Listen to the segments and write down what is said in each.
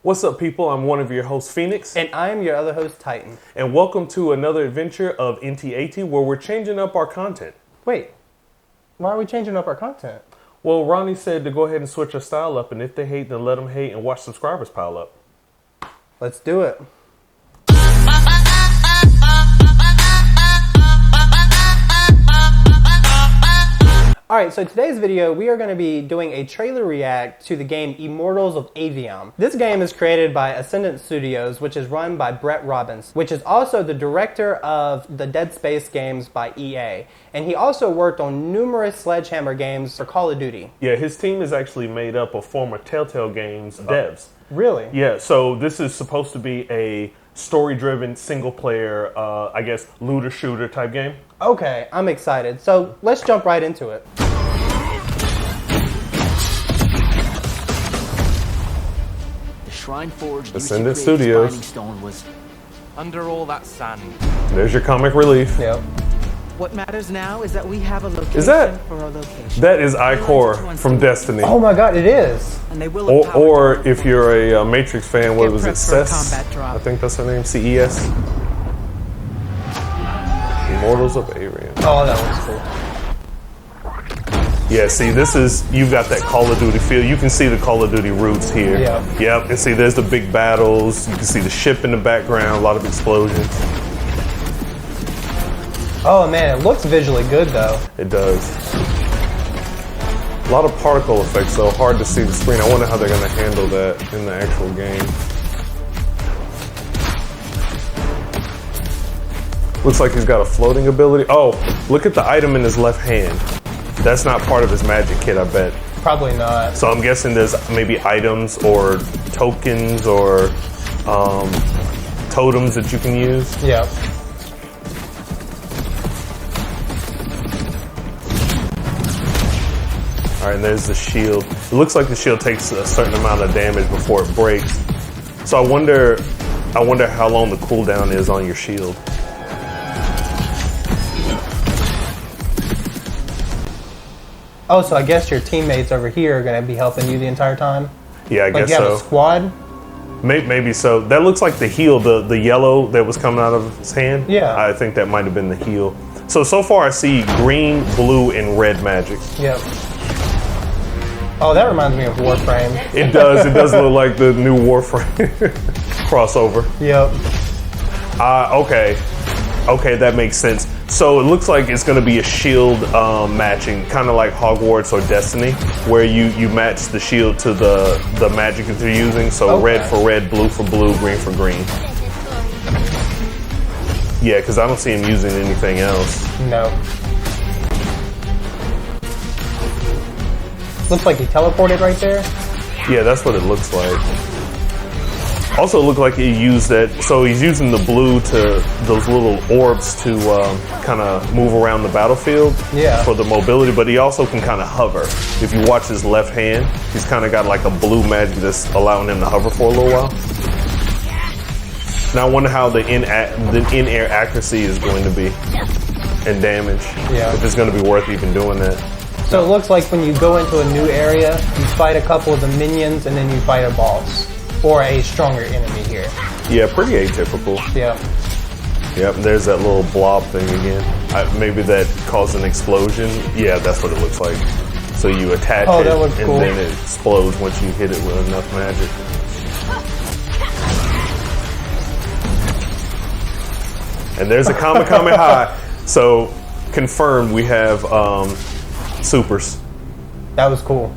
What's up, people? I'm one of your hosts, Phoenix. And I'm your other host, Titan. And welcome to another adventure of NT80 where we're changing up our content. Wait, why are we changing up our content? Well, Ronnie said to go ahead and switch our style up, and if they hate, then let them hate and watch subscribers pile up. Let's do it. Alright, so today's video, we are going to be doing a trailer react to the game Immortals of Aveum. This game is created by Ascendant Studios, which is run by Brett Robbins, which is also the director of the Dead Space games by EA. And he also worked on numerous Sledgehammer games for Call of Duty. Yeah, his team is actually made up of former Telltale Games devs. Really? Yeah, so this is supposed to be a story-driven, single-player, I guess, looter-shooter type game. Okay, I'm excited. So let's jump right into it. The Shrine Forge Ascendant Studios. Stone was under all that sand. There's your comic relief. Yep. What matters now is that we have a location Is that- for our location. That is Icor from Destiny. Oh my god, it is. And they will Or if you're a Matrix fan, what was it, prepped for a CES? combat drop. I think that's her name, CES. Immortals of Aveum. Oh, that was cool. Yeah, see, this is, you've got that Call of Duty feel. You can see the Call of Duty roots here. Yeah. Yep, and see, there's the big battles. You can see the ship in the background, a lot of explosions. Oh man, it looks visually good though. It does. A lot of particle effects, though. Hard to see the screen. I wonder how they're going to handle that in the actual game. Looks like he's got a floating ability. Oh, look at the item in his left hand. That's not part of his magic kit, I bet. Probably not. So I'm guessing there's maybe items or tokens or totems that you can use. Yeah. All right, and there's the shield. It looks like the shield takes a certain amount of damage before it breaks. So I wonder how long the cooldown is on your shield. Oh, so I guess your teammates over here are going to be helping you the entire time? Yeah, I Like guess you have so. a squad? Maybe so. That looks like the heal, the yellow that was coming out of his hand. Yeah. I think that might have been the heal. So far I see green, blue, and red magic. Yep. Oh, that reminds me of Warframe. It does. It does look like the new Warframe crossover. Yep. Okay, that makes sense. So it looks like it's going to be a shield matching, kind of like Hogwarts or Destiny, where you match the shield to the magic that they're using. So Okay. red for red, blue for blue, green for green. Yeah, because I don't see him using anything else. No. Looks like he teleported right there. Yeah, that's what it looks like. Also, it looked like he used that. So he's using the blue to those little orbs to kind of move around the battlefield for the mobility. But he also can kind of hover. If you watch his left hand, he's kind of got like a blue magic that's allowing him to hover for a little while. Now I wonder how the in-air accuracy is going to be and damage. Yeah. If it's going to be worth even doing that. So it looks like when you go into a new area, you fight a couple of the minions and then you fight a boss. Or a stronger enemy here. Yeah, pretty atypical. Yeah. Yep, there's that little blob thing again. Maybe that caused an explosion. Yeah, that's what it looks like. So you attach it, that looks and cool. then it explodes once you hit it with enough magic. And there's a Kamehameha. So, confirmed we have supers. That was cool.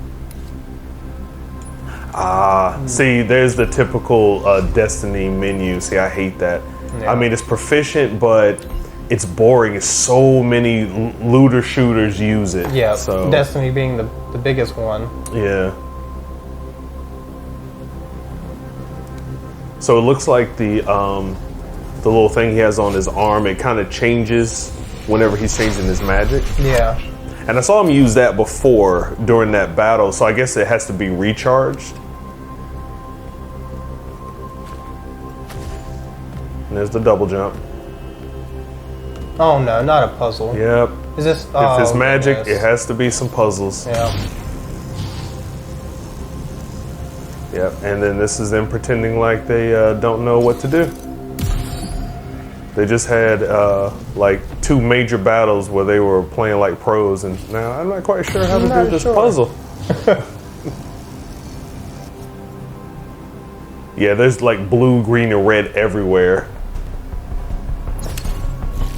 See, there's the typical Destiny menu. See, I hate that. Yeah. I mean, it's proficient, but it's boring. So many looter shooters use it. Yeah, So Destiny being the biggest one. yeah. So it looks like the little thing he has on his arm, it kind of changes whenever he's changing his magic. Yeah. And I saw him use that before during that battle, so I guess it has to be recharged. And there's the double jump. Oh no, not a puzzle. Yep. Is this? If it's magic, goodness. it has to be some puzzles. Yeah. Yep, and then this is them pretending like they don't know what to do. They just had like 2 major battles where they were playing like pros, and now I'm not quite sure how to do this puzzle. Yeah, there's like blue, green, and red everywhere.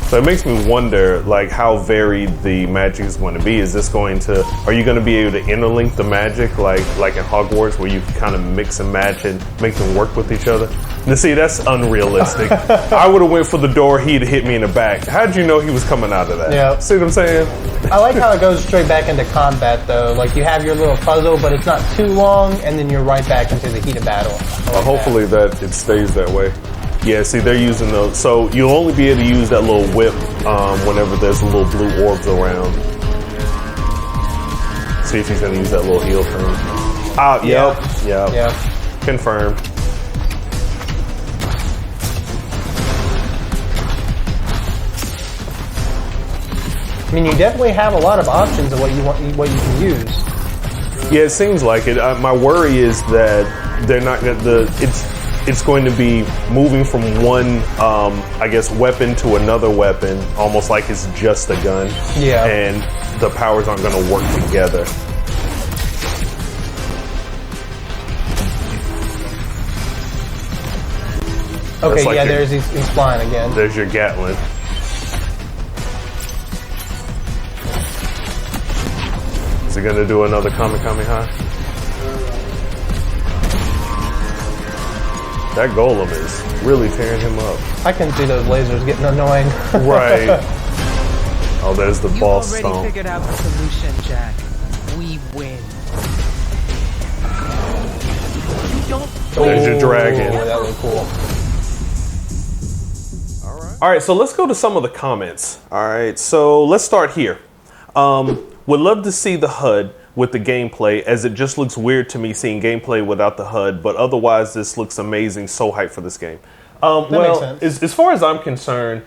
So it makes me wonder, like, how varied the magic is going to be. Is this going to? Are you going to be able to interlink the magic, like in Hogwarts, where you can kind of mix and match and make them work with each other? Now, see, that's unrealistic. I would have went for the door. He'd hit me in the back. How'd you know he was coming out of that? Yeah. See what I'm saying? I like how it goes straight back into combat, though. Like, you have your little puzzle, but it's not too long, and then you're right back into the heat of battle. Hopefully that it stays that way. Yeah, see, they're using those. So you'll only be able to use that little whip whenever there's little blue orbs around. See if he's going to use that little heal thing. Yep. Confirmed. I mean, you definitely have a lot of options of what you can use. Yeah, it seems like it. My worry is that they're not going to. It's going to be moving from one, I guess, weapon to another weapon, almost like it's just a gun. Yeah. And the powers aren't going to work together. Okay, like there's he's flying again. There's your Gatling. Is he going to do another Kamehameha? That golem is really tearing him up. I can see those lasers getting annoying. Right. Oh, there's the boss stomp. You already figured out the solution, Jack. We win. There's your dragon. That was cool. All right, so let's go to some of the comments. All right, so let's start here. Would love to see the HUD with the gameplay, as it just looks weird to me seeing gameplay without the HUD, but otherwise this looks amazing. So hyped for this game. Makes sense. As far as I'm concerned,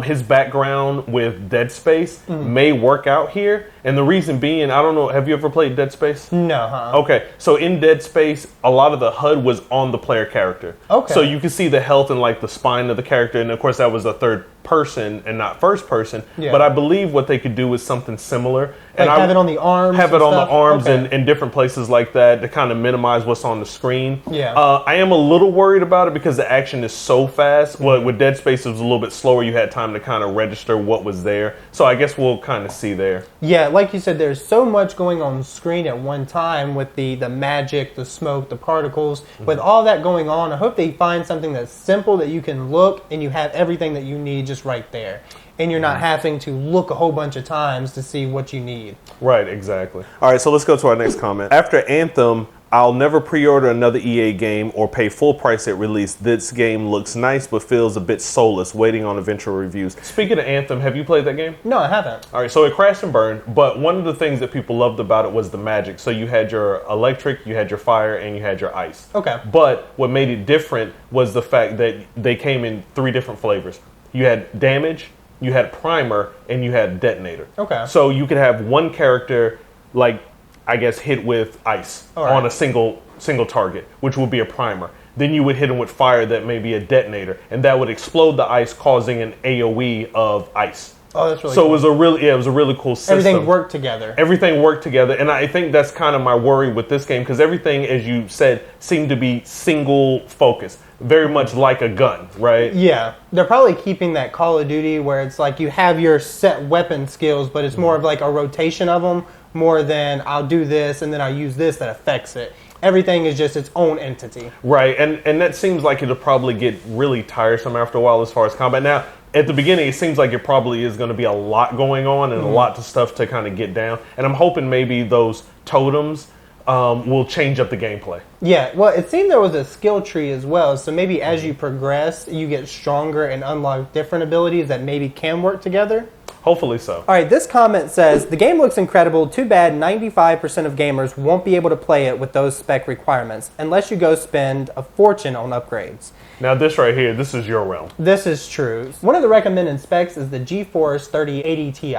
his background with Dead Space may work out here. And the reason being, I don't know, have you ever played Dead Space? No, huh? Okay, so in Dead Space, a lot of the HUD was on the player character. Okay. So you can see the health and like the spine of the character, and of course that was a third person and not first person. Yeah. But I believe what they could do is something similar. Like have it on the arms? Have it on the arms okay. and different places like that to kind of minimize what's on the screen. Yeah. I am a little worried about it because the action is so fast. Well, with Dead Space, it was a little bit slower. You had time to kind of register what was there. So I guess we'll kind of see there. Yeah, like you said, there's so much going on screen at one time with the magic, the smoke, the particles. With all that going on, I hope they find something that's simple that you can look and you have everything that you need just right there. And you're not having to look a whole bunch of times to see what you need. Right, exactly. All right, so let's go to our next comment. After Anthem, I'll never pre-order another EA game or pay full price at release. This game looks nice but feels a bit soulless, waiting on eventual reviews. Speaking of Anthem, have you played that game? No, I haven't. All right, so it crashed and burned, but one of the things that people loved about it was the magic. So you had your electric, you had your fire, and you had your ice. Okay. But what made it different was the fact that they came in 3 different flavors. You had damage, you had primer, and you had detonator. Okay. So you could have one character, like, I guess, hit with ice on a single target, which would be a primer. Then you would hit him with fire that may be a detonator, and that would explode the ice, causing an AoE of ice. Oh, that's really so cool. it was a really cool system. Everything worked together. Everything worked together, and I think that's kind of my worry with this game, because everything, as you said, seemed to be single focus. Very much like a gun, right? Yeah. They're probably keeping that Call of Duty where it's like you have your set weapon skills, but it's more of like a rotation of them, more than I'll do this and then I'll use this that affects it. Everything is just its own entity. Right, and that seems like it'll probably get really tiresome after a while as far as combat. Now, at the beginning, it seems like it probably is going to be a lot going on and a lot of stuff to kind of get down. And I'm hoping maybe those totems will change up the gameplay. Yeah, well, it seemed there was a skill tree as well, so maybe as you progress, you get stronger and unlock different abilities that maybe can work together. Hopefully so. All right, this comment says, the game looks incredible. Too bad 95% of gamers won't be able to play it with those spec requirements, unless you go spend a fortune on upgrades. Now this right here, this is your realm. This is true. One of the recommended specs is the GeForce 3080 Ti.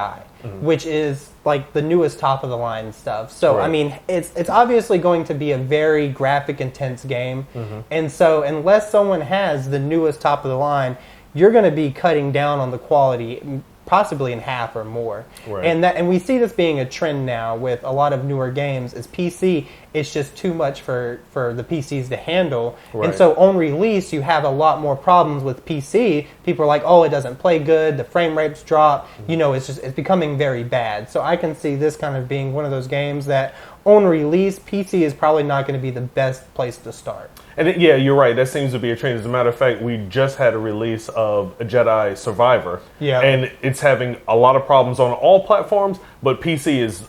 which is like the newest top of the line stuff. So Right. I mean, it's obviously going to be a very graphic intense game, and so unless someone has the newest top of the line, you're going to be cutting down on the quality, possibly in half or more. Right. And we see this being a trend now with a lot of newer games. Is PC, it's just too much for the PCs to handle. Right. And so on release, you have a lot more problems with PC. People are like, oh, it doesn't play good, the frame rates drop, you know, it's becoming very bad. So I can see this kind of being one of those games that on release, PC is probably not going to be the best place to start. And yeah, you're right. That seems to be a trend. As a matter of fact, we just had a release of a Jedi Survivor. Yeah. And it's having a lot of problems on all platforms, but PC is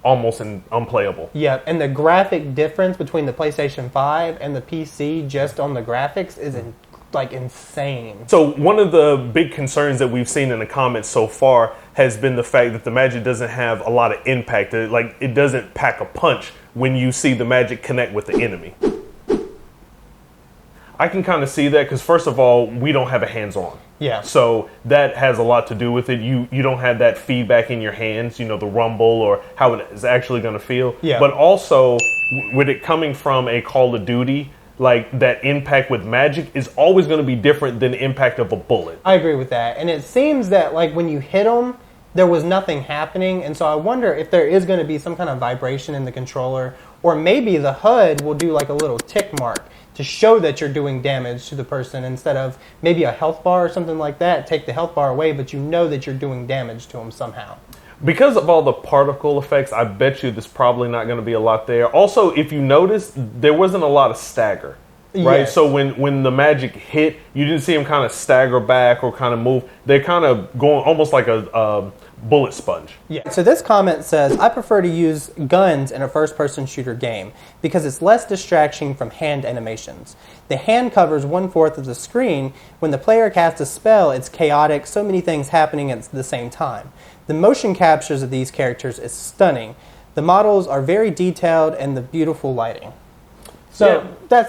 almost unplayable. Yeah, and the graphic difference between the PlayStation 5 and the PC just on the graphics is like insane. So one of the big concerns that we've seen in the comments so far has been the fact that the magic doesn't have a lot of impact. It doesn't pack a punch when you see the magic connect with the enemy. I can kind of see that because, first of all, we don't have a hands-on. Yeah. So that has a lot to do with it. You don't have that feedback in your hands, you know, the rumble or how it is actually going to feel. Yeah. But also, with it coming from a Call of Duty, like that impact with magic is always going to be different than the impact of a bullet. I agree with that. And it seems that like when you hit them, there was nothing happening. And so I wonder if there is going to be some kind of vibration in the controller, or maybe the HUD will do like a little tick mark to show that you're doing damage to the person instead of maybe a health bar or something like that. Take the health bar away, but you know that you're doing damage to them somehow. Because of all the particle effects, I bet you there's probably not going to be a lot there. Also, if you notice, there wasn't a lot of stagger, right? Yes. So when the magic hit, you didn't see them kind of stagger back or kind of move. They're kind of going almost like a bullet sponge. Yeah. So this comment says, I prefer to use guns in a first-person shooter game because it's less distraction from hand animations. The hand covers 1/4 of the screen. When the player casts a spell, it's chaotic, so many things happening at the same time. The motion captures of these characters is stunning. The models are very detailed and the beautiful lighting. So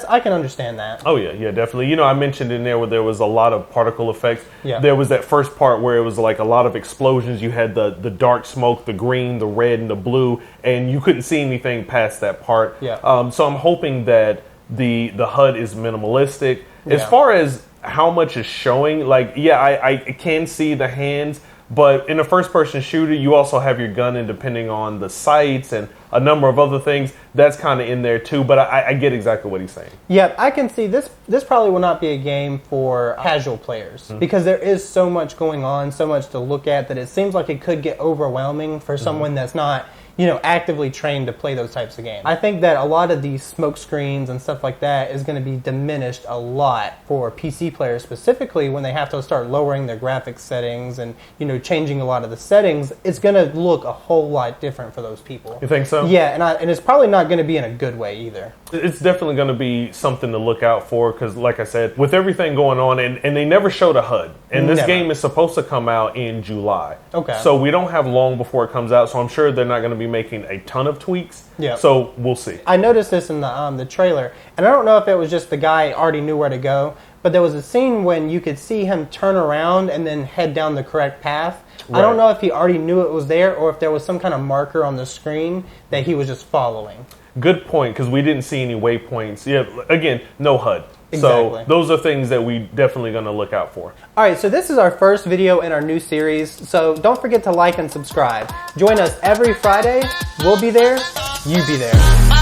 I can understand that. Oh yeah, definitely. You know, I mentioned in there where there was a lot of particle effects. Yeah. There was that first part where it was like a lot of explosions. You had the dark smoke, the green, the red, and the blue, and you couldn't see anything past that part. Yeah. So I'm hoping that the HUD is minimalistic. As Yeah. far as how much is showing, like, yeah, I can see the hands, but in a first-person shooter, you also have your gun, and depending on the sights and a number of other things, that's kind of in there too. But I get exactly what he's saying. Yeah, I can see this. This probably will not be a game for casual players because there is so much going on, so much to look at that it seems like it could get overwhelming for someone that's not, you know, actively trained to play those types of games. I think that a lot of these smoke screens and stuff like that is going to be diminished a lot for PC players, specifically when they have to start lowering their graphics settings and, you know, changing a lot of the settings. It's going to look a whole lot different for those people. You think so? Yeah, and it's probably not going to be in a good way either. It's definitely going to be something to look out for because, like I said, with everything going on, and they never showed a HUD. And this Never. game is supposed to come out in July. Okay. So we don't have long before it comes out, so I'm sure they're not going to be making a ton of tweaks. Yeah. So we'll see. I noticed this in the trailer, and I don't know if it was just the guy already knew where to go, but there was a scene when you could see him turn around and then head down the correct path. I don't know if he already knew it was there or if there was some kind of marker on the screen that he was just following. Good point, because we didn't see any waypoints. Yeah, again, no HUD. Exactly. So those are things that we definitely going to look out for. All right, so this is our first video in our new series, so don't forget to like and subscribe. Join us every Friday. We'll be there. You be there.